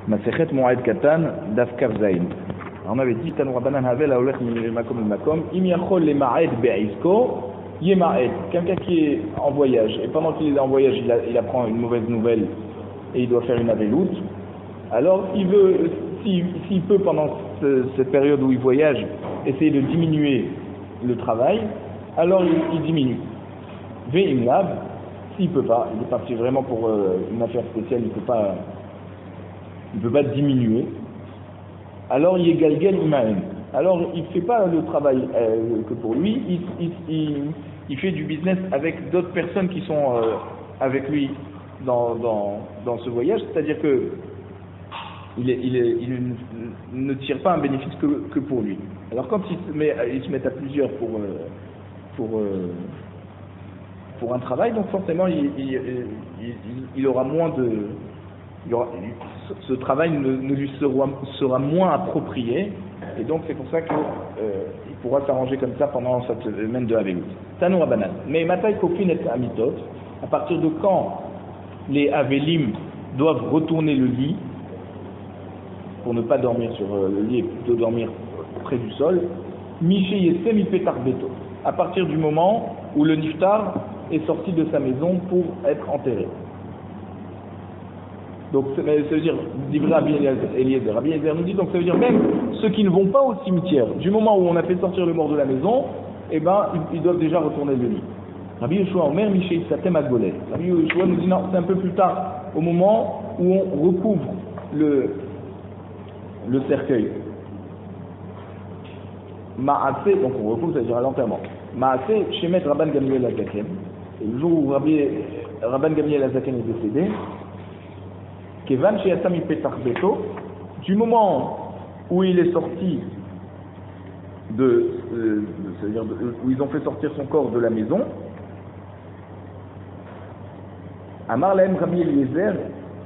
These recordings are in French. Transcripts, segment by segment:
Masechet Moed Katan, Daf Kavzaïn. On avait dit, Tanu Rabbanan Havel, Aolech Makom Makom, Im Yachol le Ma'ed Be'izko, Yema'ed. Quelqu'un qui est en voyage, et pendant qu'il est en voyage, il apprend une mauvaise nouvelle, et il doit faire une aveloute. Alors, s'il peut, pendant cette période où il voyage, essayer de diminuer le travail, alors il diminue. Ve'im Lav, s'il peut pas, il est parti vraiment pour une affaire spéciale, il peut pas diminuer. Alors il est galgal imaen. Alors il fait pas le travail que pour lui, il fait du business avec d'autres personnes qui sont avec lui dans ce voyage, c'est-à-dire que il ne tire pas un bénéfice que pour lui. Alors quand il se met à plusieurs pour un travail, donc forcément il aura moins de... ce travail ne lui sera moins approprié, et donc c'est pour ça qu'il pourra s'arranger comme ça pendant cette semaine de Avelout. Tanou Rabbanan. Mais Matai Kofin et Amitot, à partir de quand les Avelim doivent retourner le lit, pour ne pas dormir sur le lit et plutôt dormir près du sol, Miché Yesem Ipetar Beto, à partir du moment où le Niftar est sorti de sa maison pour être enterré. Donc ça veut dire, Rabbi Eliezer nous dit, donc ça veut dire même ceux qui ne vont pas au cimetière, du moment où on a fait sortir le mort de la maison, eh ben ils doivent déjà retourner le lit. Rabbi Yeshua Omer Miché Satem Agolet. Rabbi Yeshua nous dit non, c'est un peu plus tard, au moment où on recouvre le cercueil. Ma'aseh, donc on recouvre, c'est-à-dire à l'enterrement. Ma'aseh Shemet Rabban Gamliel Azaken. Et le jour où Rabban Gamliel Azaken est décédé, Kevan Sheyatam Petach Beto, du moment où il est sorti c'est-à-dire où ils ont fait sortir son corps de la maison, Amar Lahem Rabbi Eliezer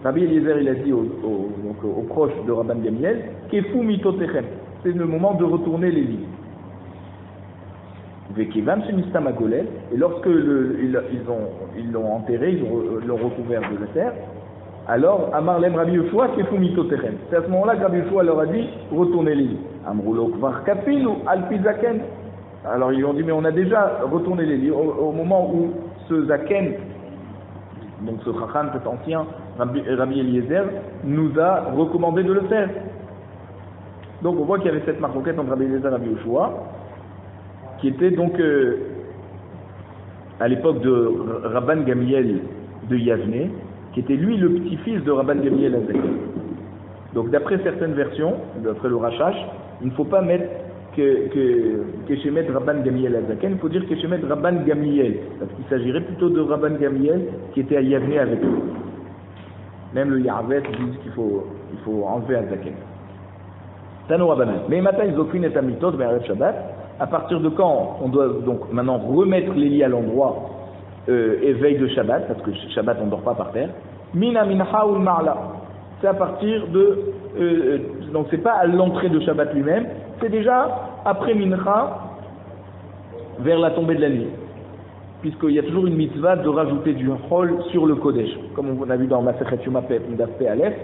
il a dit aux proches de Rabban Gamliel, Kefu Mitotechem, c'est le moment de retourner les lits. Vekevan Shenistam Agolet, et lorsque ils l'ont enterré, ils l'ont recouvert de la terre, alors Amar Lahem Rabbi Yeshua Kefu Mitotechem. C'est à ce moment-là que Rabbi Yeshua leur a dit, retournez les lits. Amroulo Kvar Kapil ou Alpizaken. Alors ils lui ont dit, mais on a déjà retourné les lits au moment où ce Zaken, donc ce Chacham, cet ancien Rabbi Eliezer, nous a recommandé de le faire. Donc on voit qu'il y avait cette marquette entre Rabbi Eliezer et Rabbi Yeshua, qui était donc à l'époque de Rabban Gamliel de Yavne, qui était lui le petit-fils de Rabban Gamliel Azaken. Donc d'après certaines versions, d'après le Rachash, il ne faut pas mettre Keshemet Rabban Gamliel Azaken, il faut dire Keshemet Rabban Gamliel, parce qu'il s'agirait plutôt de Rabban Gamliel qui était à Yavne avec eux. Même le Yarvet dit qu'il faut enlever Azaken. Tano Rabbanan. Mais matin ils occupent et Amitot, Be'arev Shabbat. À partir de quand on doit donc maintenant remettre les lits à l'endroit et veille de Shabbat, parce que Shabbat on ne dort pas par terre. Mina Mincha ou Ma'ala. C'est à partir donc c'est pas à l'entrée de Shabbat lui-même, c'est déjà après Mincha, vers la tombée de la nuit. Puisqu'il y a toujours une mitzvah de rajouter du Chol sur le Kodesh, comme on a vu dans Masechet Yoma Daf Pei Aleph.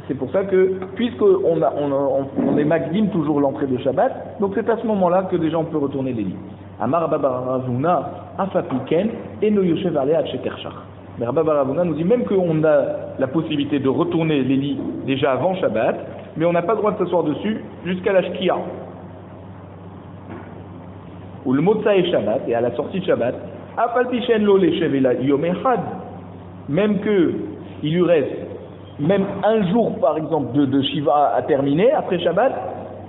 C'est pour ça que, puisqu'on est Magdim toujours l'entrée de Shabbat, donc c'est à ce moment-là que déjà on peut retourner les lits. Amar Rabba Baravuna Afapiken Eno Yoshev Alea Tchetershach. Mais Rabba Baravuna nous dit même qu'on a la possibilité de retourner les lits déjà avant Shabbat, mais on n'a pas le droit de s'asseoir dessus jusqu'à la Shkia. Ou le Motsa et Shabbat, et à la sortie de Shabbat, Afalpichen Lo Leshev Ela Yom Echad, même qu'il lui reste même un jour par exemple de Shiva à terminer après Shabbat,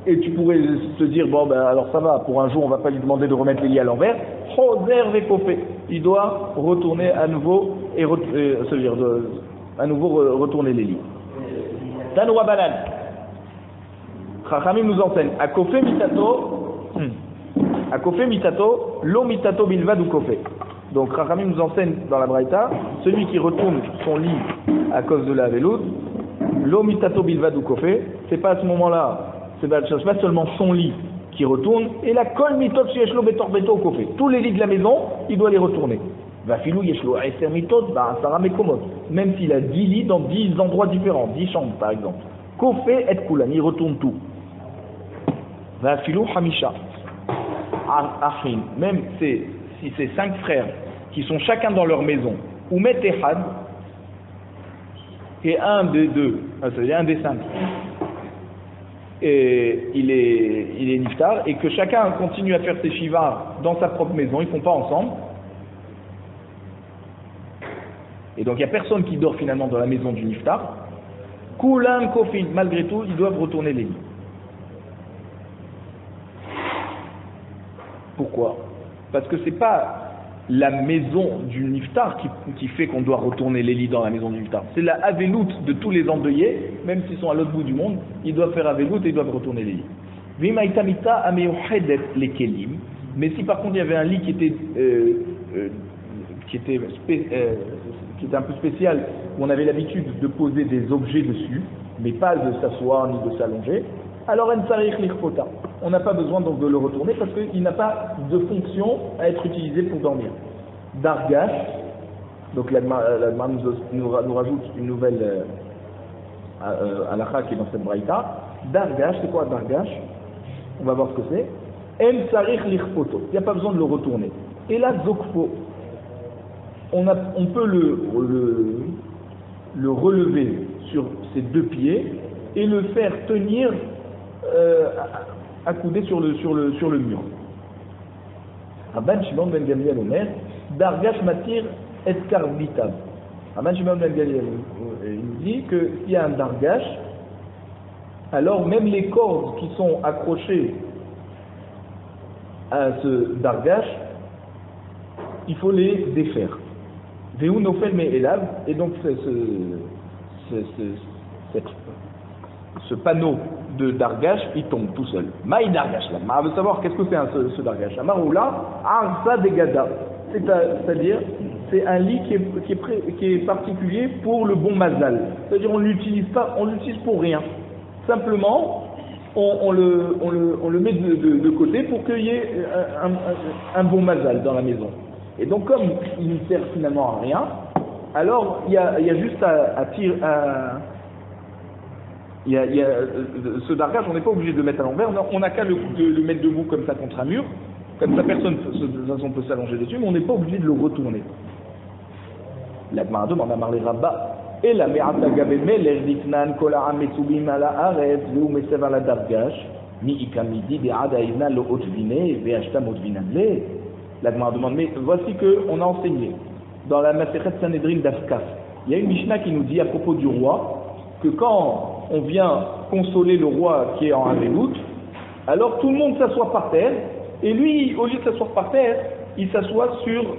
et tu pourrais te dire bon ben alors ça va, pour un jour on va pas lui demander de remettre les lits à l'envers, Choser Vekofé, il doit retourner à nouveau retourner les lits. Tanoua Banan, Chachamim nous enseigne à Kofé Mitato, Lo Mitato Bilvad ou Kofé. Donc Chachamim nous enseigne dans la Braïta, celui qui retourne son lit à cause de la Avelout, Lo Mitato Bilvad ou Kofé, c'est pas à ce moment-là, c'est pas seulement son lit qui retourne, et la Kol Mitot Yeshlo Betor Beto Kofé. Tous les lits de la maison, il doit les retourner. Vafilou Yeshlo Aeser Mitot, Sarah Mekomot. Même s'il a 10 lits dans 10 endroits différents, 10 chambres par exemple. Kofé et Koulan, il retourne tout. Va filou Hamisha. Achin, même si c'est 5 frères qui sont chacun dans leur maison, ou Metehad, et un des deux, c'est-à-dire un des 5, et il est niftar, et que chacun continue à faire ses shivas dans sa propre maison, ils ne font pas ensemble, et donc il n'y a personne qui dort finalement dans la maison du niftar, Koulan Kofin, malgré tout, ils doivent retourner les lits. Pourquoi? Parce que c'est pas la maison du niftar qui fait qu'on doit retourner les lits dans la maison du niftar. C'est la aveloute de tous les endeuillés, même s'ils sont à l'autre bout du monde, ils doivent faire aveloute et ils doivent retourner les lits. Mais si par contre il y avait un lit qui était un peu spécial, où on avait l'habitude de poser des objets dessus, mais pas de s'asseoir ni de s'allonger, alors on n'a pas besoin donc de le retourner parce qu'il n'a pas de fonction à être utilisé pour dormir. Dargash, donc l'Agma nous rajoute une nouvelle halakha qui est dans cette braïta. Dargash, c'est quoi Dargash? On va voir ce que c'est. En sarich lichpoto, il n'y a pas besoin de le retourner. Et là, zokfo, on peut le relever sur ses 2 pieds et le faire tenir accoudé sur le mur. Rabban Shimon ben Gamliel Omer, Dargash matir et karbitab. Rabban Shimon ben Gamliel il dit que s'il y a un Dargash, alors même les cordes qui sont accrochées à ce Dargash, il faut les défaire. Veu nofel me elav, et donc ce panneau de Dargash, il tombe tout seul. Maï Dargash, là. On veut savoir qu'est-ce que c'est ce Dargash. Amaroula, Arza Degada. C'est-à-dire, c'est un lit qui est particulier pour le bon mazal. C'est-à-dire, on ne l'utilise pour rien. Simplement, on le met de côté pour qu'il y ait un bon mazal dans la maison. Et donc, comme il ne sert finalement à rien, alors il y a juste à tirer. Ce dargage, on n'est pas obligé de le mettre à l'envers, on n'a qu'à le mettre debout comme ça contre un mur, comme ça personne peut s'allonger dessus, mais on n'est pas obligé de le retourner. L'Agmara demande à Marley Rabba, et la me'ata gabeme l'erdiknan kola ametsubim ala aret veu mesev ala dargash mi ikamidi be'ada ivna lo otvine ve'ashta motvinadle. L'Agmara demande, mais voici qu'on a enseigné dans la Masechet Sanhedrin d'Afkaf, il y a une Mishnah qui nous dit à propos du roi que quand on vient consoler le roi qui est en aveloute, alors tout le monde s'assoit par terre, et lui, au lieu de s'asseoir par terre, il s'assoit sur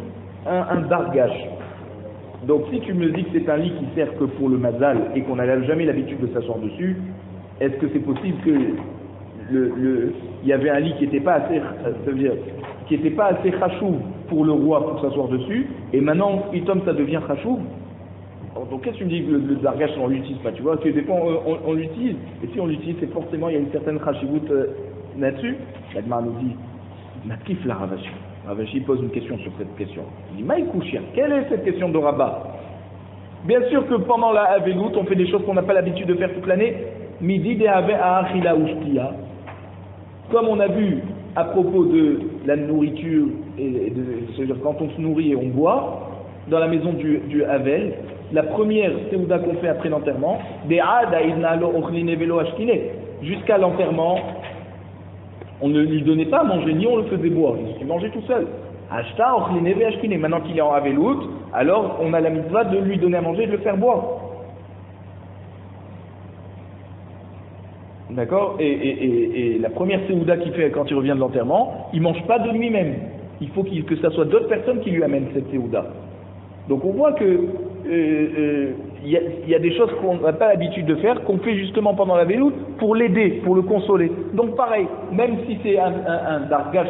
un dargash. Donc si tu me dis que c'est un lit qui sert que pour le mazal et qu'on n'a jamais l'habitude de s'asseoir dessus, est-ce que c'est possible que il y avait un lit qui n'était pas assez, qui n'était pas assez chachouv pour le roi pour s'asseoir dessus, et maintenant, itom, ça devient chachouv? Donc qu'est-ce que tu me dis que le dargash on l'utilise pas? Tu vois que des fois on l'utilise, et si on l'utilise c'est forcément il y a une certaine chashivut là-dessus. L'Agmara nous dit Matkif la Ravashi. Ravashi pose une question sur cette question. Il dit Maïkouchia, quelle est cette question de Rabat? Bien sûr que pendant la avelout on fait des choses qu'on n'a pas l'habitude de faire toute l'année. Midi de ave a achila ushtia. Comme on a vu à propos de la nourriture, c'est-à-dire quand on se nourrit et on boit, dans la maison du Havel, la première Seouda qu'on fait après l'enterrement, jusqu'à l'enterrement, on ne lui donnait pas à manger, ni on le faisait boire, il mangeait tout seul. Maintenant qu'il est en Havelout, alors on a la mitzvah de lui donner à manger et de le faire boire. D'accord? Et la première Seouda qu'il fait quand il revient de l'enterrement, il ne mange pas de lui-même. Il faut que ça soit d'autres personnes qui lui amènent cette Seouda. Donc on voit que y a des choses qu'on n'a pas l'habitude de faire, qu'on fait justement pendant la veloute pour l'aider, pour le consoler. Donc pareil, même si c'est un dargage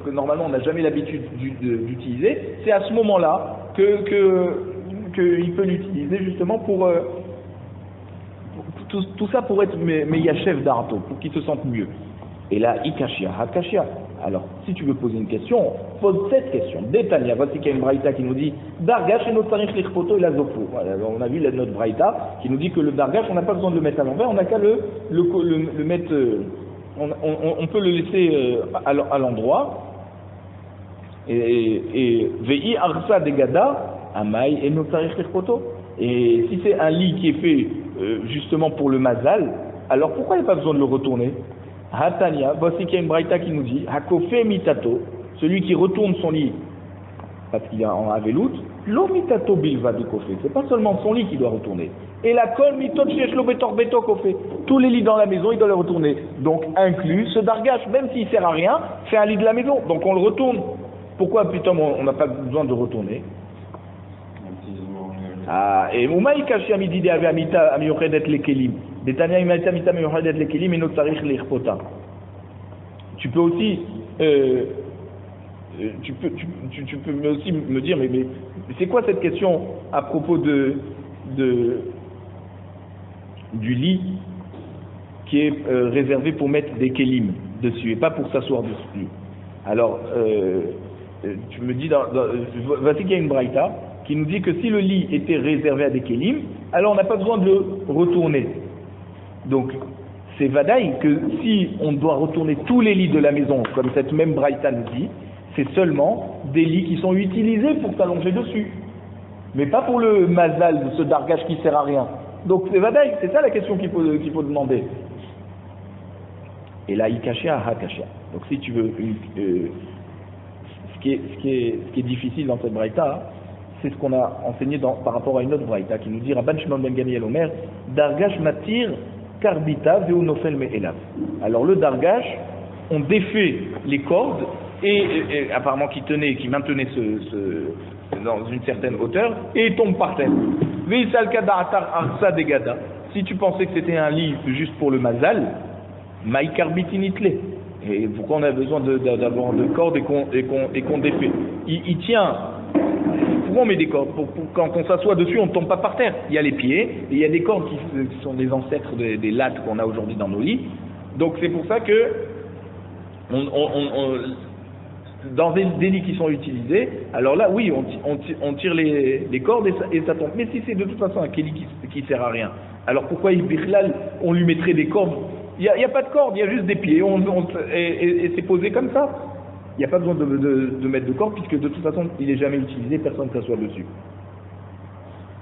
que normalement on n'a jamais l'habitude d'utiliser, c'est à ce moment-là qu'il peut l'utiliser justement pour tout ça pour être meyachev d'arto, pour qu'il se sente mieux. Et là, Ikashia, Hakashia. Alors, si tu veux poser une question, pose cette question. Détania, voici qu'il y a une braïta qui nous dit Dargash et notre tarif l'irpoto et la zopo. Voilà, on a vu notre braïta qui nous dit que le Dargash, on n'a pas besoin de le mettre à l'envers, on n'a qu'à le mettre, on peut le laisser à l'endroit. Et Vei Arsa Degada, Amai et notre tarif l'irpoto. Et si c'est un lit qui est fait justement pour le mazal, alors pourquoi il n'y a pas besoin de le retourner? Hatania, voici qu'il y a une braïta qui nous dit Hakofe mitato, celui qui retourne son lit parce qu'il est en avelout, lo mitato bilva du kofé, c'est pas seulement son lit qui doit retourner. Et la kol mitot sheshlo betor beto kofé, tous les lits dans la maison il doit les retourner. Donc inclus ce dargash, même s'il sert à rien, c'est un lit de la maison, donc on le retourne. Pourquoi putain on n'a pas besoin de retourner? Ah, et Moumaï Kashi Amidide avait Amita Amiochedet Lekelim. Détania Imita Amita Amiochedet Lekelim et notre tarich l'Irpota. Tu peux aussi, tu peux aussi me dire, mais c'est quoi cette question à propos du lit qui est réservé pour mettre des kelim dessus et pas pour s'asseoir dessus? Alors, tu me dis, voici qu'il y a une braïta qui nous dit que si le lit était réservé à des kélim, alors on n'a pas besoin de le retourner. Donc, c'est vadaï que si on doit retourner tous les lits de la maison, comme cette même braïta nous dit, c'est seulement des lits qui sont utilisés pour s'allonger dessus. Mais pas pour le mazal de ce dargash qui sert à rien. Donc, c'est vadaï, c'est ça la question qu'il faut demander. Et là, ikashia, hakashia. Donc, si tu veux, ce qui est difficile dans cette braïta, c'est ce qu'on a enseigné par rapport à une autre braïta qui nous dit Rabban Shimon ben Gamliel Omer Dargash matir karbita veunofel me'elav. Alors le dargash, on défait les cordes et apparemment qui maintenait dans une certaine hauteur et tombe par terre. Veisal kada'atar arsa degada. Si tu pensais que c'était un lit juste pour le mazal, maï karbitinitle. Et pourquoi on a besoin d'avoir de cordes et qu'on défait? Il tient. Pourquoi on met des cordes? Pour quand on s'assoit dessus, on ne tombe pas par terre. Il y a les pieds, et il y a des cordes qui sont des ancêtres des lattes qu'on a aujourd'hui dans nos lits. Donc c'est pour ça que dans des lits qui sont utilisés, alors là, oui, on tire les cordes et ça tombe. Mais si c'est de toute façon un kéli qui sert à rien, alors pourquoi on lui mettrait des cordes? Il n'y a pas de cordes, il y a juste des pieds, et c'est posé comme ça. Il n'y a pas besoin de mettre de cordes, puisque de toute façon, il n'est jamais utilisé, personne ne s'assoit dessus.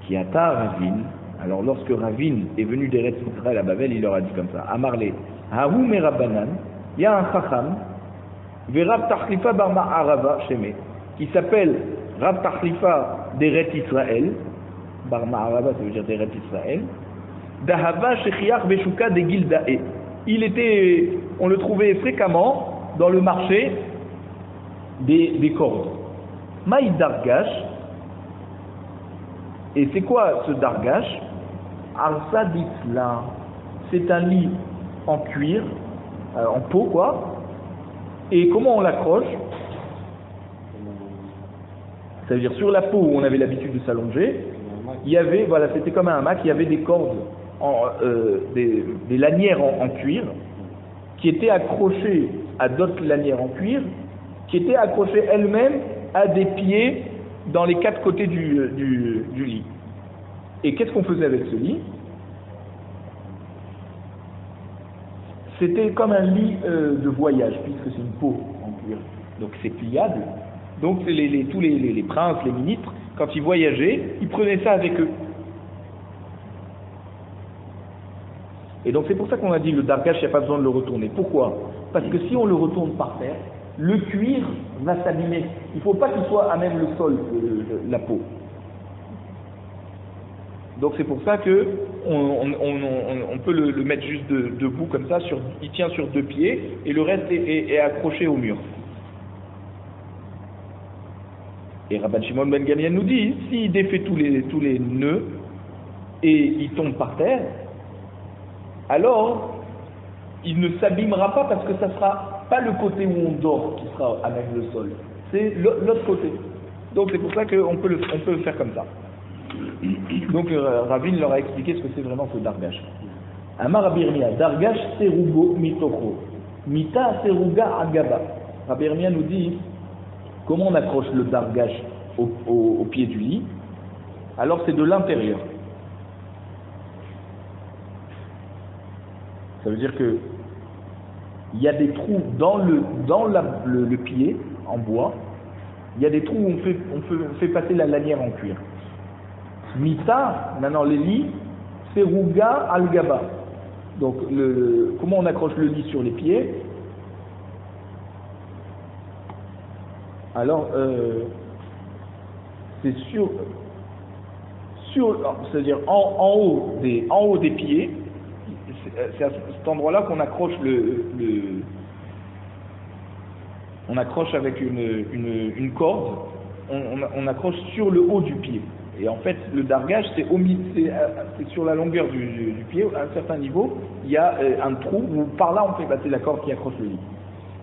Kiata Ravin, alors lorsque Ravin est venu d'Eretz Israël à Babel, il leur a dit comme ça, Amarle, Hahu Merabanan, il y a un Chacham, Rav Tachlifa bar Ma'arava Sheme, qui s'appelle Rav Tachlifa d'Eretz Israël, bar Ma'arava, ça veut dire d'Eretz Israël, Dahava Shechiach Beshuka de Gildae. On le trouvait fréquemment dans le marché des cordes. Maï dargash, et c'est quoi ce dargash? Arsa ditla, c'est un lit en cuir, en peau quoi, et comment on l'accroche? Ça veut dire sur la peau où on avait l'habitude de s'allonger, il y avait, voilà, c'était comme un hamac, il y avait des cordes, des lanières en cuir, qui étaient accrochées à d'autres lanières en cuir, qui étaient accrochées elles-mêmes à des pieds dans les quatre côtés du lit. Et qu'est-ce qu'on faisait avec ce lit? C'était comme un lit de voyage, puisque c'est une peau en cuir. Donc c'est pliable. Donc tous les princes, les ministres, quand ils voyageaient, ils prenaient ça avec eux. Et donc c'est pour ça qu'on a dit le dargash, il n'y a pas besoin de le retourner. Pourquoi? Parce que si on le retourne par terre, le cuir va s'abîmer. Il ne faut pas qu'il soit à même le sol, la peau. Donc c'est pour ça que on peut le mettre juste debout comme ça, il tient sur deux pieds et le reste est accroché au mur. Et Rabban Shimon ben Gamliel nous dit, s'il défait tous les nœuds et il tombe par terre, alors il ne s'abîmera pas parce que ça sera pas le côté où on dort qui sera à même le sol, c'est l'autre côté. Donc c'est pour ça qu'on peut le faire comme ça. Donc Ravin leur a expliqué ce que c'est vraiment ce dargash. Amar Abirmia, dargash serugo mitoko. Mita seruga agaba. Rabbi Yirmiyah nous dit comment on accroche le dargash au pied du lit. Alors c'est de l'intérieur. Ça veut dire que il y a des trous dans le pied en bois. Il y a des trous où on fait passer la lanière en cuir. Mita, maintenant les lits, c'est Ruga al-Gaba. Donc comment on accroche le lit sur les pieds? Alors c'est c'est-à-dire en haut des pieds. C'est à cet endroit-là qu'on accroche on accroche avec une corde, on accroche sur le haut du pied. Et en fait, le dargage, c'est sur la longueur du pied, à un certain niveau, il y a un trou où par là on fait passer la corde qui accroche le lit.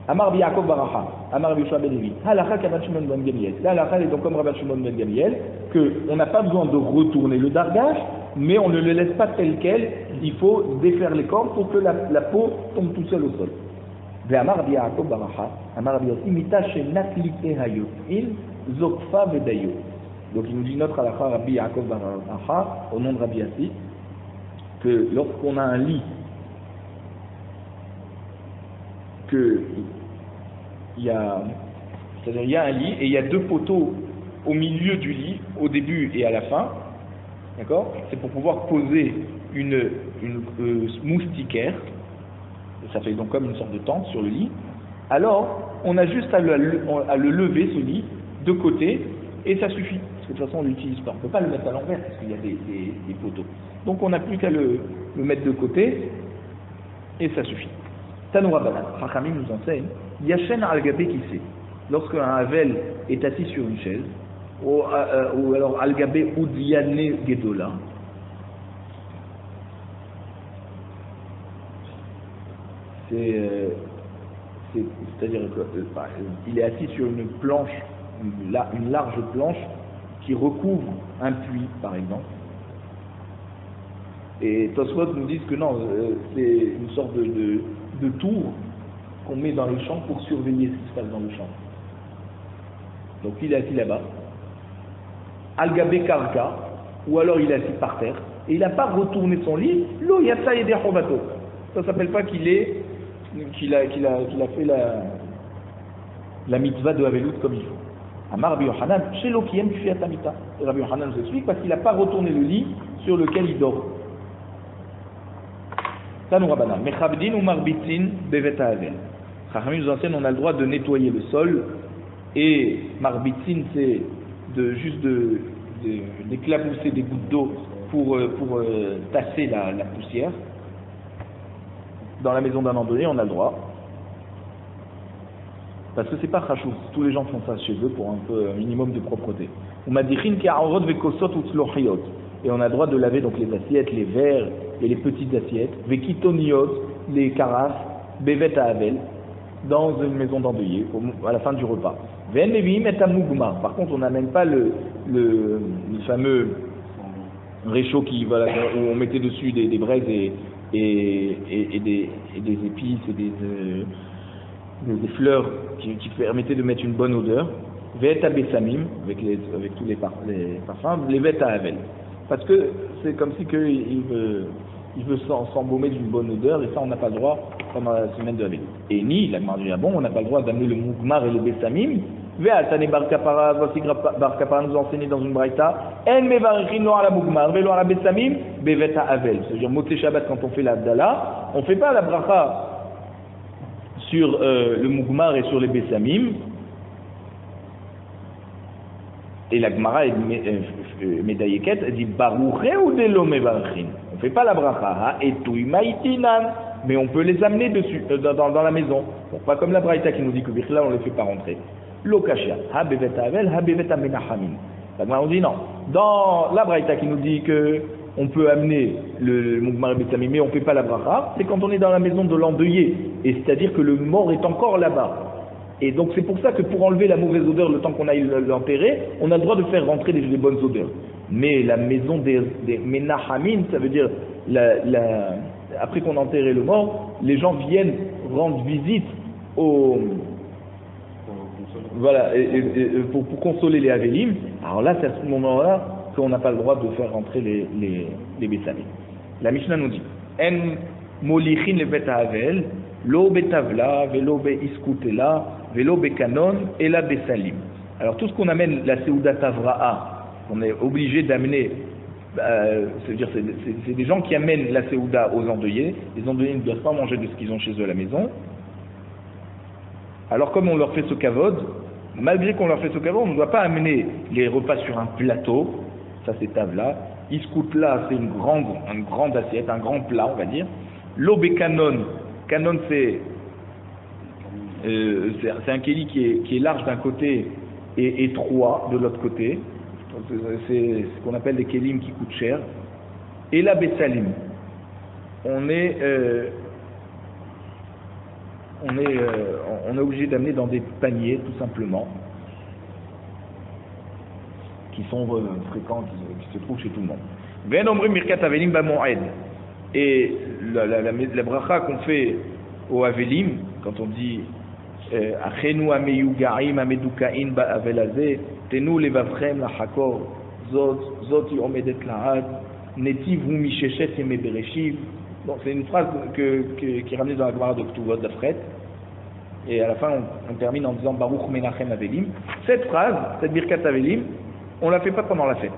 Amar bi Yaakov Baracha, Amar bi Yoshua ben Levi, Halakha Rabban Shimon ben Gamliel. Là, Halakha est donc comme Rabban Shimon ben Gamliel, qu'on n'a pas besoin de retourner le dargage, mais on ne le laisse pas tel quel, il faut défaire les cordes pour que la peau tombe tout seul au sol. Amar bi Yaakov Baracha, Amar bi Yossi, Mita shenaklite hayot, il zokfa vedayo. Donc il nous dit notre halakha Rabbi Yaakov Baracha, au nom de Rabbi Yassi, que lorsqu'on a un lit, il y a un lit et il y a deux poteaux au milieu du lit, au début et à la fin, d'accord? C'est pour pouvoir poser une moustiquaire, ça fait donc comme une sorte de tente sur le lit. Alors, on a juste à le lever, ce lit, de côté, et ça suffit. Parce que de toute façon, on ne l'utilise pas. On ne peut pas le mettre à l'envers parce qu'il y a des poteaux. Donc, on n'a plus qu'à le mettre de côté, et ça suffit. Tanoura Banan, Chachamim nous enseigne, Yachen al-Gabé qui sait. Lorsqu'un Havel est assis sur une chaise, ou alors al-Gabé ou Diane Gedola, c'est-à-dire qu'il est assis sur une planche, une large planche qui recouvre un puits, par exemple. Et Tosfot nous disent que non, c'est une sorte de tour qu'on met dans les champs pour surveiller ce qui se passe dans le champ. Donc il est assis là-bas, Al-Gabé Karka, ou alors il est assis par terre, et il n'a pas retourné son lit, l'eau yatsa et derhobato. Ça ne s'appelle pas qu'il a fait la mitzvah de Havelut comme il faut. Amar Rabbi Yochanan, chez l'Okiem Fiatamita. Et Rabbi Yochanan nous explique parce qu'il n'a pas retourné le lit sur lequel il dort. Tanou Rabbanan, Mechabdin ou Marbitin Bevet Havel. Chachamim nous enseigne, on a le droit de nettoyer le sol, et Marbitin, c'est juste d'éclabousser des gouttes d'eau pour tasser la poussière. Dans la maison d'un endeuillé, on a le droit. Parce que c'est pas chachou, tous les gens font ça chez eux pour un minimum de propreté. Et on a le droit de laver donc les assiettes, les verres et les petites assiettes, vekitoniot, les carafes, bevet à Havel, dans une maison d'endeuillé, à la fin du repas. Par contre, on n'amène pas le fameux réchaud où on mettait dessus des braises et des épices et des fleurs qui permettaient de mettre une bonne odeur. Ve'et bessamim, avec tous les parfums, les ve'et Havel. Parce que c'est comme si il veut s'embaumer d'une bonne odeur, et ça on n'a pas le droit pendant la semaine de Havel. Et ni, la marge bon, on n'a pas le droit d'amener le mougmar et le bessamim. Ve'atane bar kapara, voici bar kapara nous enseigne dans une braïta, en mevarichin lo ala mougmar, ve'lo ala bessamim, bevet Havel. C'est-à-dire, Motzei Shabbat, quand on fait l'Abdallah, on ne fait pas la bracha sur le mougmar et sur les bessamim. Et la Gemara Medayeket dit Barouché ou Delo Mevarchin. On ne fait pas la bracha, et Tuimaitinan, mais on peut les amener dessus, dans la maison. Bon, pas comme la Braïta qui nous dit que Bichla on ne les fait pas rentrer. Lokashia, Ha Bevet Havel, Ha Bevet Amenachamim. La Gemara on dit non. Dans la Braïta qui nous dit que on peut amener le Mougmar et Bessamim, mais on ne fait pas la bracha, c'est quand on est dans la maison de l'endeuillé, et c'est-à-dire que le mort est encore là-bas. Et donc c'est pour ça que pour enlever la mauvaise odeur le temps qu'on aille l'enterrer, on a le droit de faire rentrer des bonnes odeurs. Mais la maison des Menahamim, ça veut dire, après qu'on a enterré le mort, les gens viennent rendre visite aux... Voilà, pour consoler les Avelim. Alors là, c'est à ce moment-là qu'on n'a pas le droit de faire rentrer les Bessamim. La Mishnah nous dit En molichin le bet havel, lo betavla, velo be iskutela, velo be kanon, et la besalim. Alors tout ce qu'on amène, la Seudat Avra'a, on est obligé d'amener, c'est-à-dire c'est des gens qui amènent la Seuda aux endeuillés. Les endeuillés ne doivent pas manger de ce qu'ils ont chez eux à la maison. Alors comme on leur fait ce kavod, malgré qu'on leur fait ce kavod, on ne doit pas amener les repas sur un plateau, ça c'est tavla. Iskoutla, c'est une grande assiette, un grand plat, on va dire. L'obé kanon, kanon c'est un kéli qui est large d'un côté et étroit de l'autre côté. C'est ce qu'on appelle des kélim qui coûtent cher. Et la bessalim, on est obligé d'amener dans des paniers, tout simplement, qui sont fréquents, qui se trouvent chez tout le monde. Et la bracha qu'on fait au Avelim, quand on dit Achenu ameyugaim amedukain ba'avelazeh, tenu levavchem lachakor, zot yomedet lahad, netiv hu misheshet yeme bereshiv. Donc c'est une phrase qui est ramenée dans la Gemara de Ktuvot d'Afret. Et à la fin, on termine en disant Baruch Menachem Avelim. Cette phrase, cette Birkat Avelim, on ne la fait pas pendant la fête.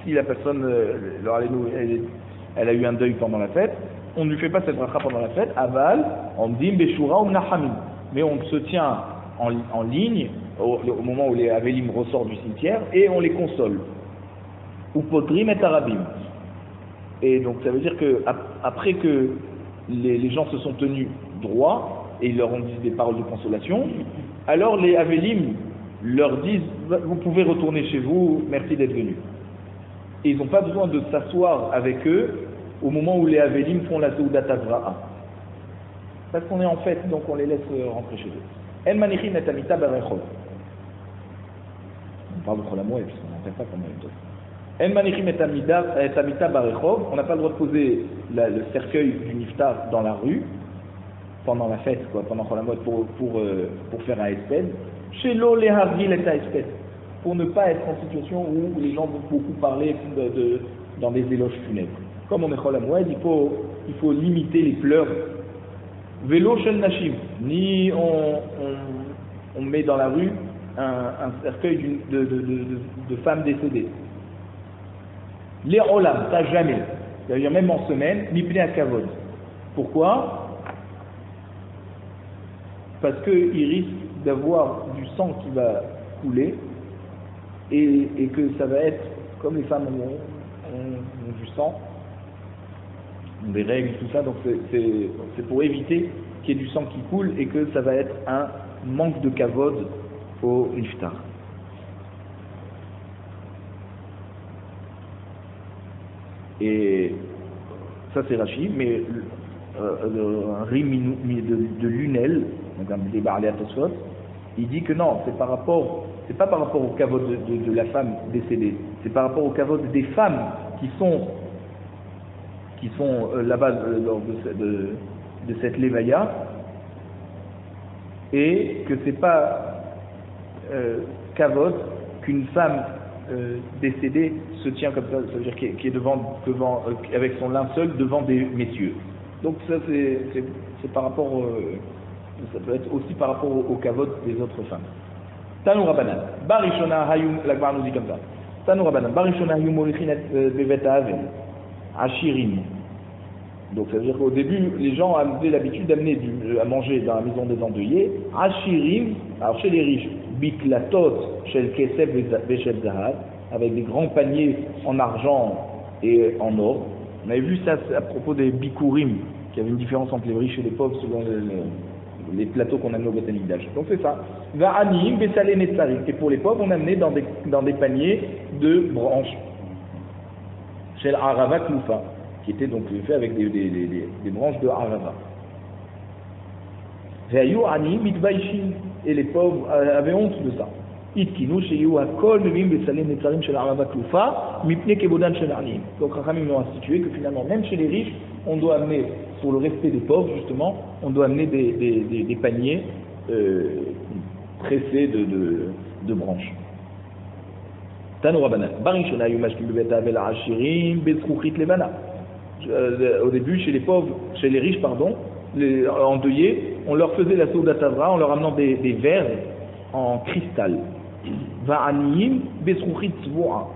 Si la personne, elle a eu un deuil pendant la fête, on ne lui fait pas cette bracha pendant la fête. Aval, on dit Beshura ou Nahamim. Mais on se tient en ligne au moment où les Avelim ressortent du cimetière et on les console. Ou Potrim et Arabim. Et donc ça veut dire que après que les gens se sont tenus droit et ils leur ont dit des paroles de consolation, alors les Avelim leur disent vous pouvez retourner chez vous, merci d'être venus. Et ils n'ont pas besoin de s'asseoir avec eux au moment où les Avelim font la Seudat Avra'a. Parce qu'on est en fête, donc on les laisse rentrer chez eux. En manichin et amita barechov. On parle de Cholamoué, puisqu'on n'en fait pas comme les autres. En manichim et amita barechov, on n'a pas le droit de poser le cercueil du niftar dans la rue pendant la fête, pendant Cholamoué, pour faire un espède. Chez l'eau les harvil et espède, pour ne pas être en situation où les gens vont beaucoup parler dans des éloges funèbres. Comme on est Cholamoué, il faut limiter les pleurs. Vélo shel nashim, ni on met dans la rue un cercueil de femmes décédées. Les olam, ça jamais. C'est-à-dire même en semaine, ni pnei kavod. Pourquoi? Parce qu'il risque d'avoir du sang qui va couler et que ça va être, comme les femmes ont du sang, des règles, tout ça, donc c'est pour éviter qu'il y ait du sang qui coule et que ça va être un manque de kavod au niftar. Et ça c'est Rashi, mais un rim de Lunel, donc un des Baalei Tosfot, il dit que non, c'est pas par rapport au kavod de la femme décédée, c'est par rapport au kavod des femmes qui sont là-bas lors de cette lévaya, et que c'est pas kavod qu'une femme décédée se tient comme ça, ça veut dire qui est devant avec son linceul devant des messieurs. Donc ça c'est par rapport ça peut être aussi par rapport au kavod des autres femmes. Tanu Rabbanan Barishona Hayum, la Gemara nous dit comme ça. Tanu Rabbanan Barishona Hayum Molichin Bevet Havel Ashirim. Donc ça veut dire qu'au début, les gens avaient l'habitude d'amener à manger dans la maison des endeuillés. Ashirim, alors chez les riches, Biklatot, chez le Kesef Beshel Zahad, avec des grands paniers en argent et en or. On avait vu ça à propos des Bikurim, qu'il y avait une différence entre les riches et les pauvres selon les plateaux qu'on amenait au Beth Amikdash. Donc c'est ça. Va'anim, Bessalé, Netzarim. Et pour les pauvres, on amenait dans des paniers de branches. Chez l'Arava Kloufa, qui était donc fait avec des branches de Arava. Ve'ayu Ani, Mitbaishin. Et les pauvres avaient honte de ça. Itkinu sheyu akol mevim besalem netzarim shel arava tlufa mipne kevodan shel arnim. Donc Rachamim l'ont institué que finalement même chez les riches, on doit amener, pour le respect des pauvres justement, on doit amener des paniers tressés de branches. Tanu Rabanan. Barishona yumashkim bebet avel ashirim bezruchit levana. Au début, chez les pauvres, chez les riches, pardon, les endeuillés, on leur faisait la souda tavra en leur amenant des verres en cristal. Va'aniyim bezruchit tzvoa.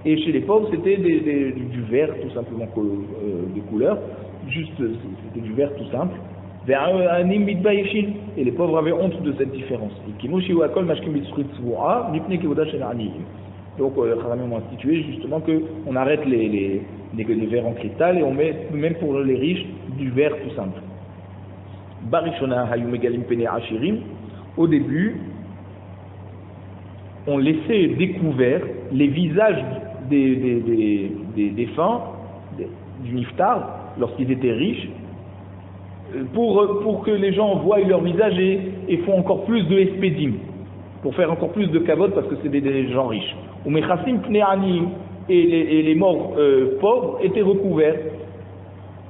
Et chez les pauvres, c'était du verre, tout simplement, de couleur, juste, c'était du verre tout simple. Va'anim mitbayeshin. Et les pauvres avaient honte de cette différence. Donc, Kharamim ont institué justement qu'on arrête les verres en cristal et on met, même pour les riches, du verre tout simple. Barishona hayu megalim pene ashirim. Au début, on laissait découvert les visages des défunts, du niftar, lorsqu'ils étaient riches, pour que les gens voient leur visage et font encore plus de espédim, pour faire encore plus de kavod parce que c'est des gens riches. Ou mechassim pne'anim, et les morts pauvres étaient recouverts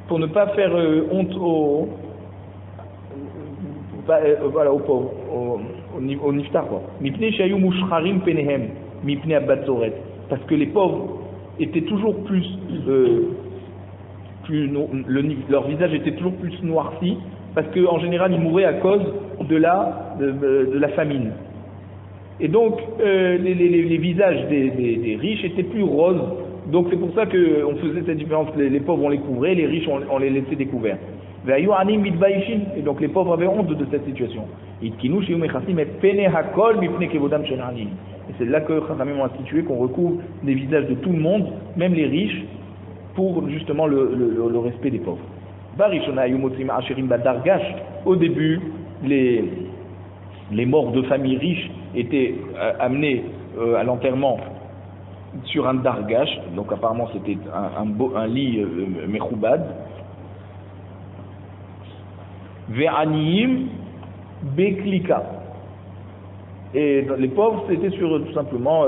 pour ne pas faire honte aux pauvres, au niftar quoi. Mipne shayu mushcharim penehem mipne abatzoret, parce que les pauvres étaient toujours leur visage était toujours plus noirci, parce qu'en général ils mouraient à cause de la famine. Et donc les visages des riches étaient plus roses, donc c'est pour ça qu'on faisait cette différence, les pauvres on les couvrait, les riches on les laissait découverts. Et donc les pauvres avaient honte de cette situation. Et c'est là que Chachamim ont institué qu'on recouvre les visages de tout le monde, même les riches, pour justement le respect des pauvres. Au début, les morts de familles riches étaient amenés à l'enterrement sur un dargash, donc apparemment c'était un lit mechoubad. Ve'aniyim beklika. Et les pauvres, c'était sur tout simplement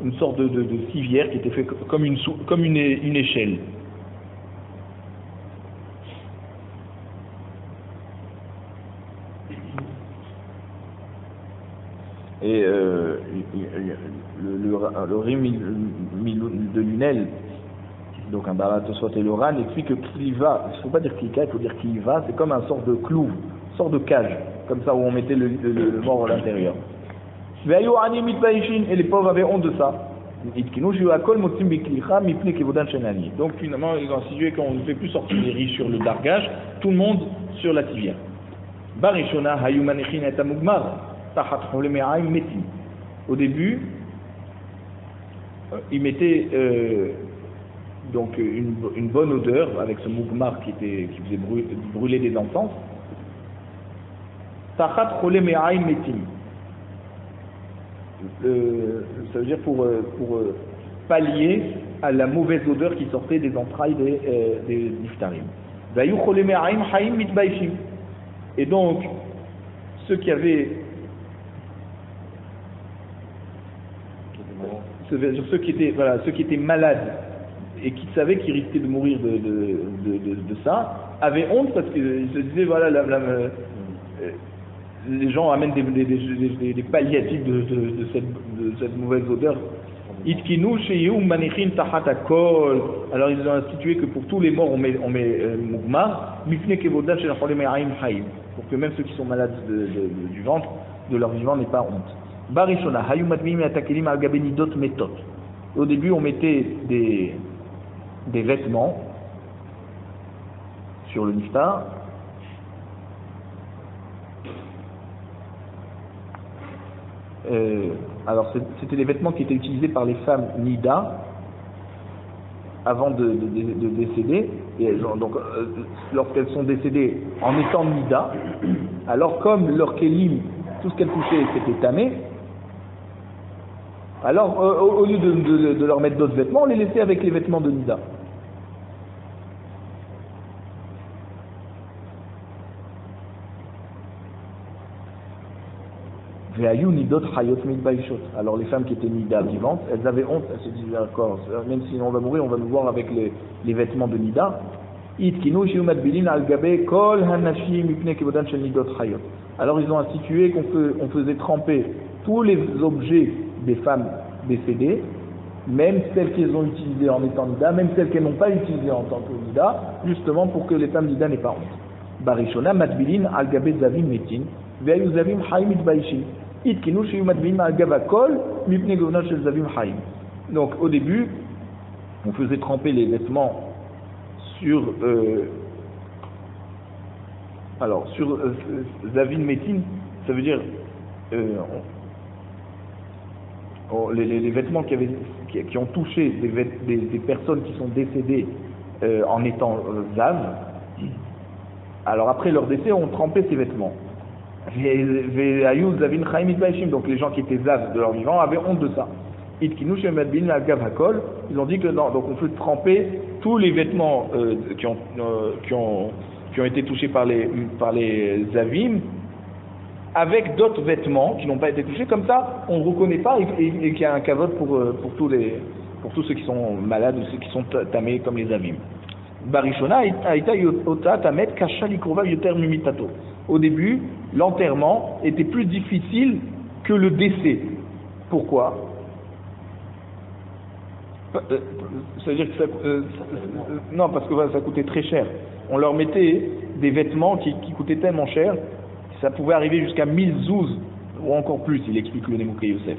une sorte de civière qui était fait comme une échelle. Et le Rim de Lunel, donc un Barat Tosfot et Loran, explique que Kliva, il ne faut pas dire Klika, il faut dire Kliva, c'est comme un sort de clou, une sorte de cage, comme ça où on mettait le mort à l'intérieur. Et les pauvres avaient honte de ça. Donc finalement, ils ont institué qu'on ne fait plus sortir les riches sur le dargage, tout le monde sur la civière. Au début, ils mettaient donc une bonne odeur avec ce mougmar qui faisait brûler des encens. Tachat cholé me'aim metim. Ça veut dire pour pallier à la mauvaise odeur qui sortait des entrailles des niftarim. Vayu cholé me'aim haim mitbaishim. Et donc ceux qui avaient ceux qui étaient malades et qui savaient qu'ils risquaient de mourir de ça, avaient honte parce qu'ils se disaient voilà les gens amènent des palliatifs de cette mauvaise odeur. Alors ils ont institué que pour tous les morts on met mougma, pour que même ceux qui sont malades du ventre, de leur vivant, n'aient pas honte. Au début on mettait des vêtements sur le niftar. Alors c'était des vêtements qui étaient utilisés par les femmes nida avant de décéder, et donc lorsqu'elles sont décédées en étant nida, alors comme leur kélim, tout ce qu'elles touchaient c'était tamé, alors au lieu de leur mettre d'autres vêtements, on les laissait avec les vêtements de nida. Alors les femmes qui étaient nida vivantes, elles avaient honte, elles se disaient d'accord, même si on va mourir, on va nous voir avec les vêtements de nida. Alors ils ont institué qu'on faisait tremper tous les objets des femmes décédées, même celles qu'elles ont utilisées en étant nida, même celles qu'elles n'ont pas utilisées en tant que nida, justement pour que les femmes nida n'aient pas honte. Barishona matbilin al gabe zavim metin ve'ayu zavim haim itbaishin itkinu sheyu matbilin al gava kol mipne govna shel zavim haim. Donc au début on faisait tremper les vêtements sur zavim metin, ça veut dire les vêtements qui ont touché des personnes qui sont décédées en étant zav. Alors après leur décès, on trempait ces vêtements. Donc les gens qui étaient zav de leur vivant avaient honte de ça. Ils ont dit que non, donc on peut tremper tous les vêtements qui ont été touchés par les zavim avec d'autres vêtements qui n'ont pas été touchés. Comme ça, on ne reconnaît pas et qu'il y a un kavod pour tous ceux qui sont malades ou ceux qui sont tamés comme les zavim. Barishona aïta yota tamet kashali kurva yoter mimitato. Au début, l'enterrement était plus difficile que le décès. Pourquoi? C'est-à-dire que non, parce que voilà, ça coûtait très cher. On leur mettait des vêtements qui coûtaient tellement cher, ça pouvait arriver jusqu'à 1000 zouz, ou encore plus, il explique le Nemoukei Yosef.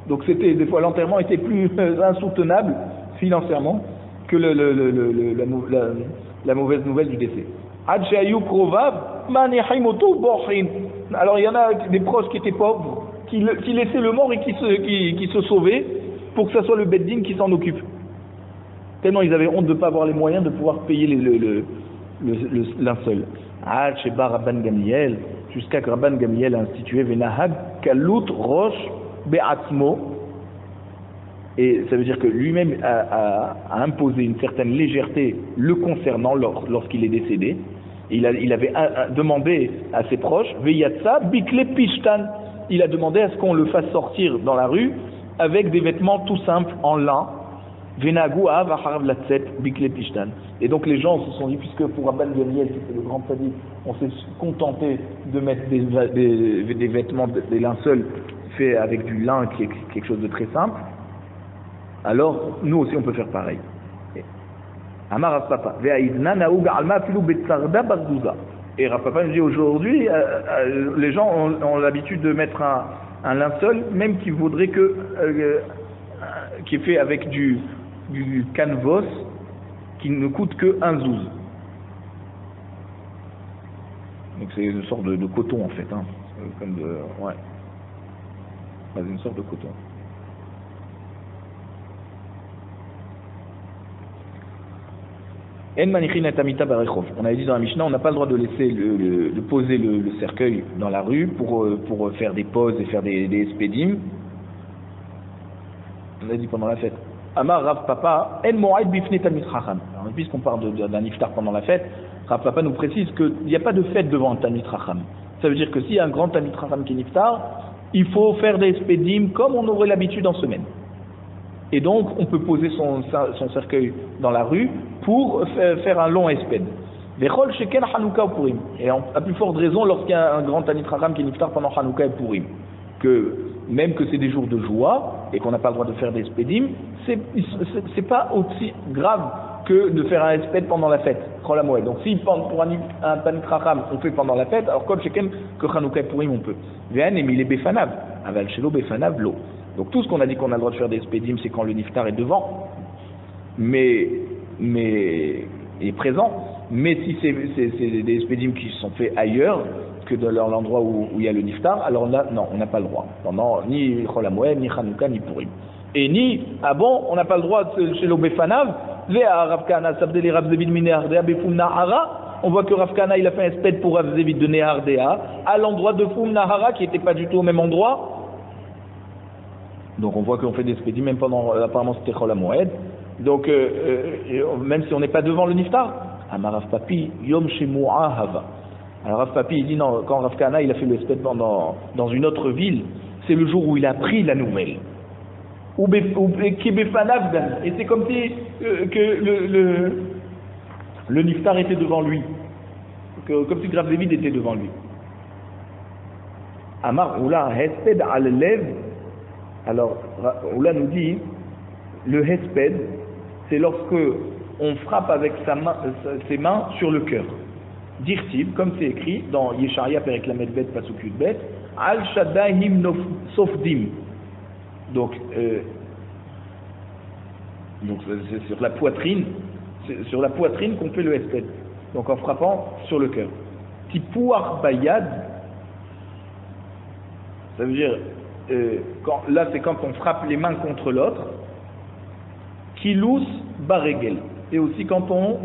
Donc c'était, des fois, l'enterrement était plus insoutenable financièrement que la mauvaise nouvelle du décès. Alors il y en a des proches qui étaient pauvres, qui laissaient le mort et qui se sauvaient pour que ce soit le beddin qui s'en occupe. Tellement ils avaient honte de ne pas avoir les moyens de pouvoir payer le linceul. Rabban Gamliel, jusqu'à que Rabban Gamliel a institué Venahag Kalut Rosh Be'atzmo. Et ça veut dire que lui-même a imposé une certaine légèreté le concernant lorsqu'il est décédé. Il avait demandé à ses proches, Veyatsa Bikle Pishtan. Il a demandé à ce qu'on le fasse sortir dans la rue avec des vêtements tout simples en lin. Venagu Avacharav Latset Bikle Pishtan. Et donc les gens se sont dit, puisque pour Rabban Gamliel, qui était le grand tzaddik, on s'est contenté de mettre des vêtements, des linceuls faits avec du lin, qui est quelque chose de très simple. Alors, nous aussi, on peut faire pareil. Amar Rav Papa, et Rav Papa nous dit aujourd'hui, les gens ont l'habitude de mettre un linceul, même qui vaudrait qui est fait avec du canvas, qui ne coûte que 1 zouz. Donc c'est une sorte de coton en fait, hein. Ouais. C'est une sorte de coton. On avait dit dans la Mishnah, on n'a pas le droit de laisser de poser le cercueil dans la rue pour faire des pauses et faire des espédim. On a dit pendant la fête. Amar Rav Papa, en mo'aid bifne Talmid Chacham. Puisqu'on parle d'un iftar pendant la fête, Rav Papa nous précise qu'il n'y a pas de fête devant un Talmid Chacham. Ça veut dire que s'il y a un grand Talmid Chacham qui est iftar, il faut faire des espédim comme on aurait l'habitude en semaine. Et donc, on peut poser son cercueil dans la rue pour faire un long espède. Et à plus forte raison lorsqu'il y a un grand Talmid Chacham qui est niftar pendant Hanouka et Purim. Que même que c'est des jours de joie et qu'on n'a pas le droit de faire des espédim, c'est pas aussi grave que de faire un espède pendant la fête. Donc si pour un Talmid Chacham on fait pendant la fête, alors que Hanouka et Purim on peut. Donc tout ce qu'on a dit qu'on a le droit de faire des espédim, c'est quand le niftar est devant, mais il est présent. Mais si c'est des espédim qui sont faits ailleurs que dans l'endroit où il y a le niftar, alors là, non, on n'a pas le droit. Pendant ni Chol HaMoed, ni Hanouka, ni Purim. Et on n'a pas le droit chez l'Obefanav, on voit que Rav Kana il a fait un espède pour Rav Zévid de Nehardea, à l'endroit de Foum Nahara, qui n'était pas du tout au même endroit. Donc on voit qu'on fait des espédim même pendant, apparemment c'était Chol HaMoed. Donc même si on n'est pas devant le niftar, Amarav Papi, Yom Shemu'a Hava. Alors Rav Papi il dit non, quand Rav Kahana il a fait le hesped dans une autre ville, c'est le jour où il a appris la nouvelle. Et c'est comme si que le niftar était devant lui, comme si Rav David était devant lui. Amar Oula hesped al lev. Alors Oula nous dit le hesped, c'est lorsque on frappe avec ses mains sur le cœur. Dirtib, comme c'est écrit dans Yesharia Perek Lamed Bet Pasuk Yud Bet, Al Shaddahim Sofdim. Donc c'est sur la poitrine, qu'on fait le hesped. Donc en frappant sur le cœur. Tipouar Bayad, ça veut dire là c'est quand on frappe les mains contre l'autre. Kilous Baregel, et aussi quand on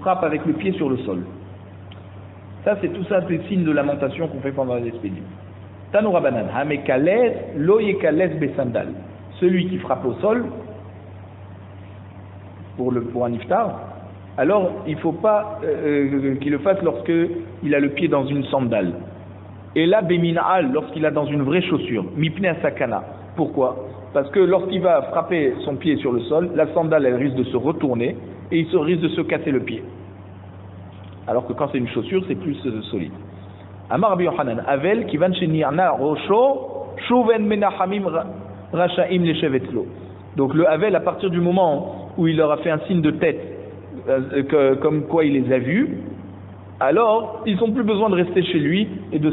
frappe avec le pied sur le sol. Ça c'est tout ça des signes de lamentation qu'on fait pendant les expéditions. Tanu Rabanan, Hamekales lo yekales besandal. Celui qui frappe au sol pour un iftar, alors il ne faut pas qu'il le fasse lorsque il a le pied dans une sandale. Et là beminal, lorsqu'il a dans une vraie chaussure, mipne sakana. Pourquoi? Parce que lorsqu'il va frapper son pied sur le sol, la sandale elle risque de se retourner et il risque de se casser le pied. Alors que quand c'est une chaussure, c'est plus solide. Amar Rabbi Yochanan, Avel kivan sheni'na rosho shuven menachamim rachaim leshevetlo. Donc le Avel, à partir du moment où il leur a fait un signe de tête, comme quoi il les a vus, alors ils n'ont plus besoin de rester chez lui et de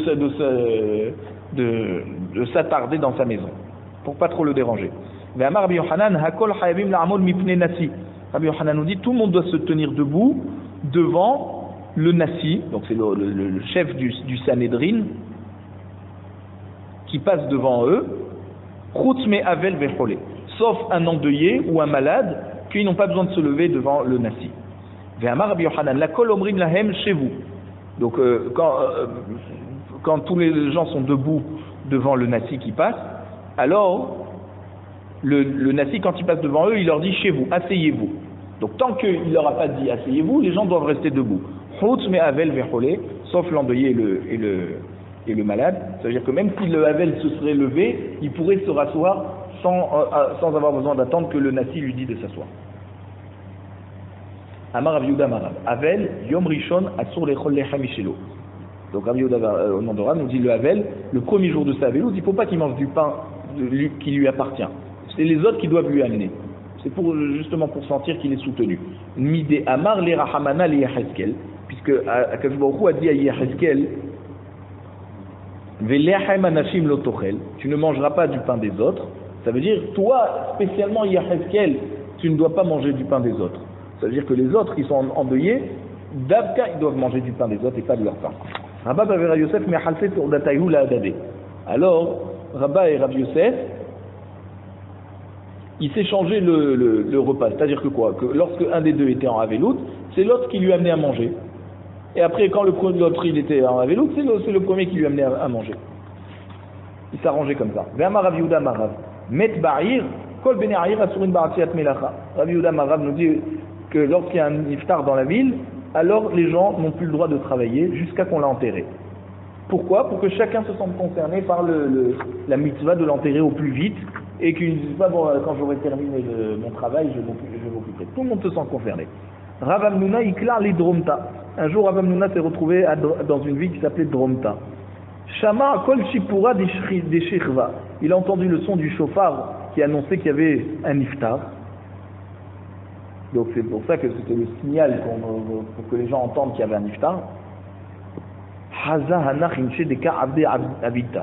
s'attarder dans sa maison, pour pas trop le déranger. Mais Amar Rabbi Yochanan, hakol hayavim la'amod mipnei nasi. Rabbi Yochanan nous dit, tout le monde doit se tenir debout devant le nasi, donc c'est le chef du Sanhédrin, qui passe devant eux, chutz me avel vecholé, sauf un endeuillé ou un malade, qui n'ont pas besoin de se lever devant le nasi. Ve'amar Rabbi Yochanan, la kol omrim lahem chez vous. Donc quand tous les gens sont debout devant le nasi qui passe, alors le nasi, quand il passe devant eux, il leur dit chez vous, asseyez-vous. Donc tant qu'il ne leur a pas dit asseyez-vous, les gens doivent rester debout. Chutz me avel vecholé, sauf l'endeuillé et le malade. Ça veut dire que même si le avel se serait levé, il pourrait se rasseoir sans avoir besoin d'attendre que le nasi lui dise de s'asseoir. Amar Rav Yehuda Marav, Avel Yom Rishon Asur Lechol Lechem Mishelo. Donc Rav Yehuda au nom de Rav nous dit le Avel, le premier jour de sa Avelout, il ne faut pas qu'il mange du pain qui lui appartient. C'est les autres qui doivent lui amener. C'est justement pour sentir qu'il est soutenu. Mide Amar le Rahamana le Yehezkel, puisque Akadosh Baruch Hu a dit à Yehezkel, Velechem Anashim lo tochel, tu ne mangeras pas du pain des autres. Ça veut dire, toi, spécialement Yehezkel, tu ne dois pas manger du pain des autres. Ça veut dire que les autres qui sont endeuillés, d'Avka, ils doivent manger du pain des autres et pas de leur pain. Rabba et Rav Yosef me'halfet urdatayu la'adade. Alors, Rabba et Rav Yosef, ils s'échangeaient le repas. C'est-à-dire que quoi? Que lorsque un des deux était en Avelout, c'est l'autre qui lui amenait à manger. Et après, quand l'autre il était en Avelout, c'est le premier qui lui amenait à manger. Ils s'arrangeaient comme ça. Ve'amar Rav Yehuda Marav, met ba'ir, kol bene a'ir asurin ba'atiat melacha. Rav Yehuda Marav nous dit que lorsqu'il y a un iftar dans la ville, alors les gens n'ont plus le droit de travailler jusqu'à qu'on l'a enterré. Pourquoi? Pour que chacun se sente concerné par la mitzvah de l'enterrer au plus vite et qu'ils ne disent pas bon, quand j'aurai terminé mon travail, je m'occuperai. Tout le monde se sent concerné. Rav Hamnouna iklar li Dromta. Un jour, Rav Hamnouna s'est retrouvé dans une ville qui s'appelait Dromta. Shama kol shipura des shechva. Il a entendu le son du chauffard qui annonçait qu'il y avait un iftar. Donc c'est pour ça que c'était le signal pour que les gens entendent qu'il y avait un iftar.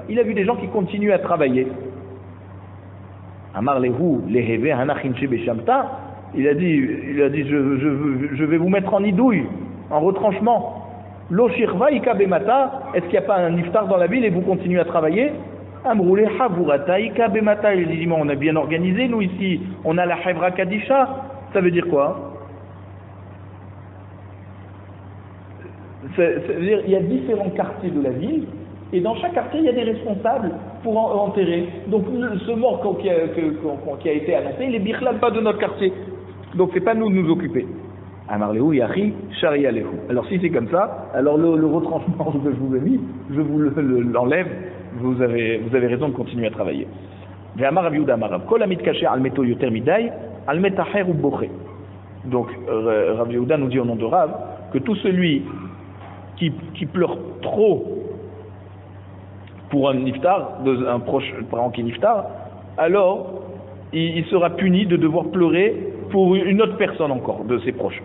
Il a vu des gens qui continuent à travailler. Amar lehu leheve hanachinche beshamta. Il a dit je vais vous mettre en idouille, en retranchement. Lo shirva ika bemata. Est-ce qu'il n'y a pas un iftar dans la ville et vous continuez à travailler? Amroule havurata ika bemata. Il dit on a bien organisé nous ici. On a la hevra kadisha. Ça veut dire quoi? Ça veut dire il y a différents quartiers de la ville et dans chaque quartier il y a des responsables pour enterrer. Donc ce mort qui a été annoncé, il est bichlal pas de notre quartier. Donc c'est pas nous de nous occuper. Amarlehu Yachi Sharialehu. Alors si c'est comme ça, alors le retranchement que je vous ai mis, je vous l'enlève, vous avez raison de continuer à travailler. Ve'amar Rav Yehuda Amar Rav, Kol amit kacher al meto yoter midai, al metacher ou boché. Donc Rav Yehuda nous dit au nom de Rav que tout celui qui pleure trop pour un niftar, un proche parent qui est niftar, alors il sera puni de devoir pleurer pour une autre personne encore de ses proches.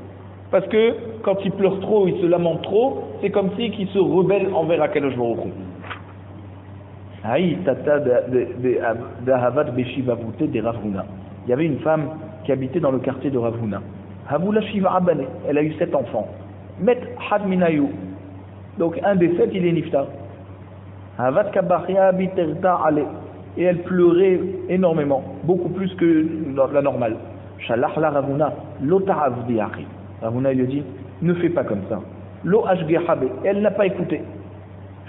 Parce que quand il pleure trop, il se lamente trop, c'est comme si qu'il se rebelle envers Akadosh Baruch Hu. Aïe, tata d'Ahavat Beshivavute de Rav Huna. Il y avait une femme qui habitait dans le quartier de Rav Huna. Havula Shiva Abane, elle a eu 7 enfants. Met Had Minayu. Donc un des 7, il est niftar. Havat Kabachia Biterta Ale. Et elle pleurait énormément, beaucoup plus que la normale. Shalach la Rav Huna, lo ta'av bi'achi. Rav Huna lui dit, ne fais pas comme ça. Lo ashgehabe, elle n'a pas écouté.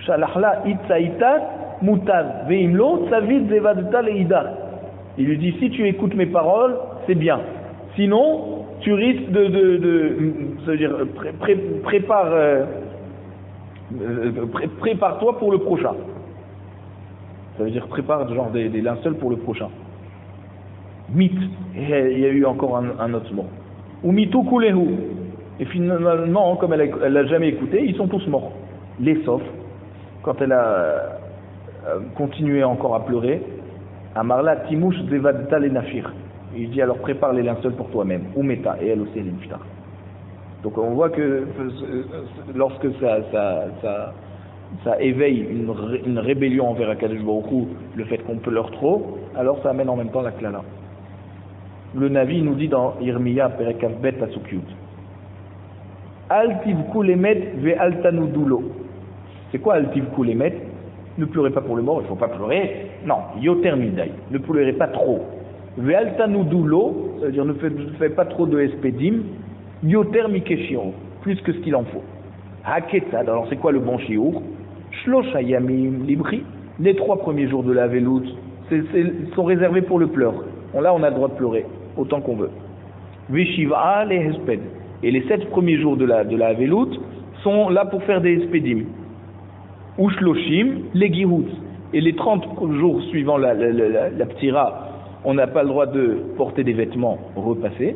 Shalach la itzaita mutav veimlo tzavid zevadta leida. Il lui dit, si tu écoutes mes paroles, c'est bien. Sinon, tu risques c'est-à-dire, prépare-toi pour le prochain. Ça veut dire prépare genre des linceuls pour le prochain. Mit, il y a eu encore un autre mot. Ou mitu kulehu. Et finalement, comme elle n'a jamais écouté, ils sont tous morts. Les sauf, quand elle a continué encore à pleurer, Amarla timush zevadta le nafir. Il dit alors prépare les linceuls pour toi-même. Ou meta, et elle aussi elle est niftar. Donc on voit que lorsque ça éveille une rébellion envers Akadosh Baruch Hu, le fait qu'on pleure trop, alors ça amène en même temps la klala. Le Navi nous dit dans Yirmiya Perek Bet Pasuk Yud, Al tivku lemet ve al tanudulo. C'est quoi al tivku lemet? Ne pleurez pas pour le mort, il ne faut pas pleurer. Non, yoter midai, ne pleurez pas trop. Ve al tanudulo, ça veut dire ne faites pas trop de espedim. Yoter mikeshiro, plus que ce qu'il en faut. Haketad, alors c'est quoi le bon shiur? Shlosha yamim libri, les 3 premiers jours de la veloute sont réservés pour le pleur. Là on a le droit de pleurer autant qu'on veut. Veshiva les hesped, et les 7 premiers jours de la veloute sont là pour faire des espedim. Ushloshim les gihut, et les 30 jours suivant la ptira, on n'a pas le droit de porter des vêtements repassés,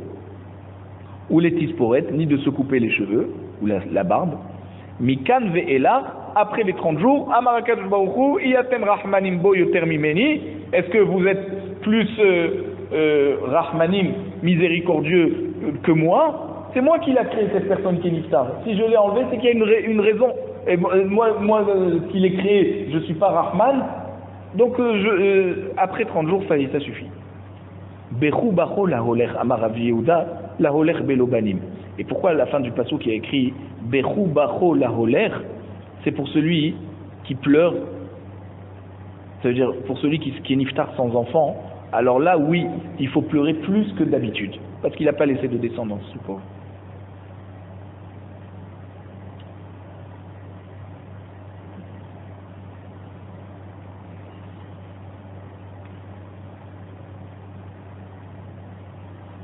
ou les tisporettes, ni de se couper les cheveux ou la barbe. Mikan ve'ela, après les 30 jours, Amarakadosh Baruch Hu, Iyatem Rahmanim bo yoter mimeni. Est-ce que vous êtes plus Rahmanim, miséricordieux que moi? C'est moi qui l'a créé, cette personne qui est niftar. Si je l'ai enlevé, c'est qu'il y a une raison. Et moi qui l'ai créé, je ne suis pas Rahman. Donc après 30 jours, ça suffit. Bechou bacho la holer, Amar Rav Yehuda, la holer belobanim. Et pourquoi à la fin du passage qui a écrit Bechou bacho la holer? C'est pour celui qui pleure, ça veut dire pour celui qui est niftar sans enfant. Alors là, oui, il faut pleurer plus que d'habitude, parce qu'il n'a pas laissé de descendance, ce pauvre.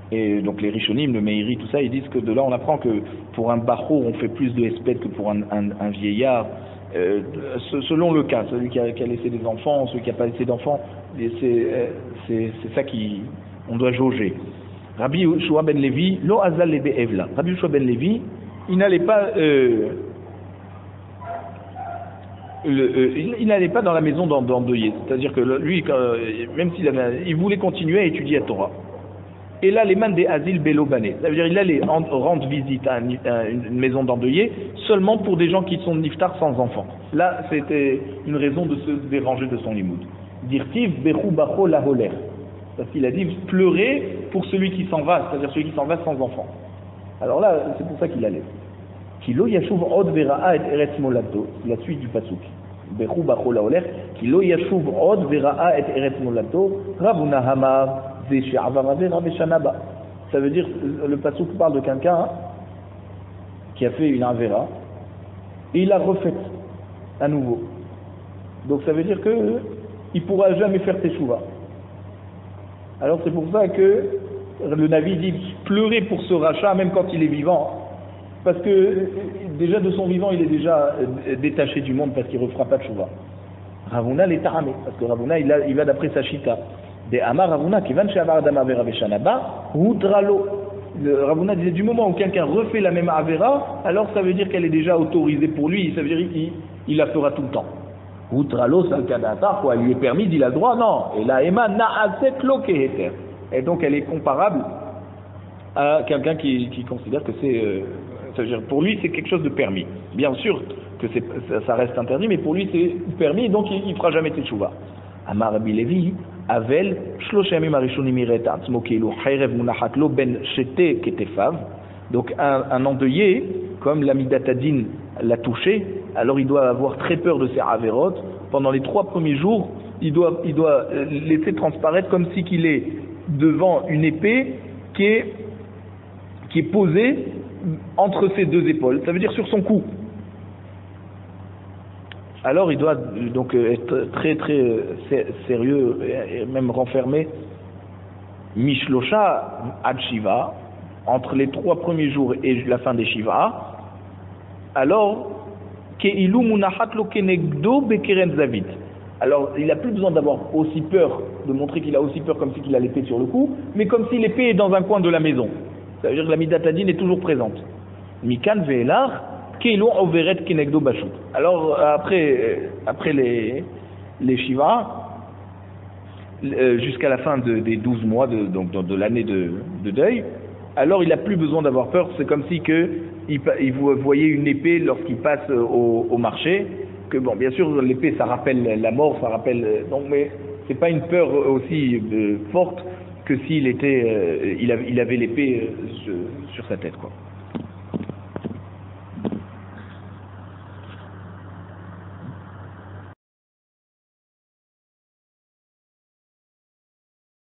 Et donc les Rishonim, le Meiri, tout ça, ils disent que de là on apprend que pour un bachor on fait plus de espèces que pour un vieillard, selon le cas, celui qui a laissé des enfants, celui qui n'a pas laissé d'enfants, c'est ça on doit jauger. Rabbi Yoshua ben Levi, lo azal lebe evla. Rabbi Yoshua ben Levi, il n'allait pas il n'allait pas dans la maison d'endeuillé, c'est-à-dire que lui, même il voulait continuer à étudier la Torah. Et là, les man des asiles belobané, ça veut dire il allait rendre visite à une maison d'endeuillé seulement pour des gens qui sont niftar sans enfants. Là, c'était une raison de se déranger de son limoud. Dirtiv bechou bacho la holer, parce qu'il a dit pleurer pour celui qui s'en va, c'est-à-dire celui qui s'en va sans enfants. Alors là, c'est pour ça qu'il allait. Kilo yashuv od vera'a et eretz molato, la suite du pasuk. Bechou bacho la holer, kilo yashuv od vera'a et eretz molato, Ravuna Hamar. Ça veut dire, le pasuk parle de quelqu'un qui a fait une avera et il l'a refaite à nouveau. Donc ça veut dire que il pourra jamais faire teshuva. Alors c'est pour ça que le Navi dit pleurer pour ce rachat même quand il est vivant, parce que déjà de son vivant il est déjà détaché du monde parce qu'il ne refera pas de chouva. Rav Huna les taramé, parce que Rav Huna il va d'après sa chita. De Amar Rav Huna, kivan she'avar adam avera veshanaba, hudralo. Rav Huna disait du moment où quelqu'un refait la même avera, alors ça veut dire qu'elle est déjà autorisée pour lui, ça veut dire qu'il la fera tout le temps. Hudralo salkadata, quoi, il lui est permis, il a le droit, non. Et la ema na'aset lo keheter. Et donc elle est comparable à quelqu'un qui considère que ça veut dire pour lui c'est quelque chose de permis. Bien sûr que ça reste interdit, mais pour lui c'est permis, donc il ne fera jamais teshuva. Amar Rabbi Levi, Avel, Shlosh Yamim Arishonim Miret Atzmo Keilu Chayrev Munachat Lo Ben Shete Ketefav. Donc un endeuillé, comme l'amidatadine l'a touché, alors il doit avoir très peur de ses averot. Pendant les 3 premiers jours, il doit laisser transparaître comme si qu'il est devant une épée qui est posée entre ses 2 épaules, ça veut dire sur son cou. Alors il doit donc être très très sérieux et même renfermé. Mishlosha ad Shiva, entre les 3 premiers jours et la fin des Shiva. Alors Keilu Munachat Lo Kenegdo Bekeren Zavit. Alors il n'a plus besoin d'avoir aussi peur, de montrer qu'il a aussi peur comme si qu'il a l'épée sur le cou, mais comme si l'épée est dans un coin de la maison. Ça veut dire que la midatadine est toujours présente. Mikan ve'elar keilo overet kenegdo bashut. Alors après les Shiva, jusqu'à la fin des 12 mois de l'année de deuil, alors il n'a plus besoin d'avoir peur. C'est comme si il voyait une épée lorsqu'il passe au marché. Que bon, bien sûr l'épée ça rappelle la mort, ça rappelle donc, mais c'est pas une peur aussi forte que s'il était il avait l'épée sur sa tête, quoi.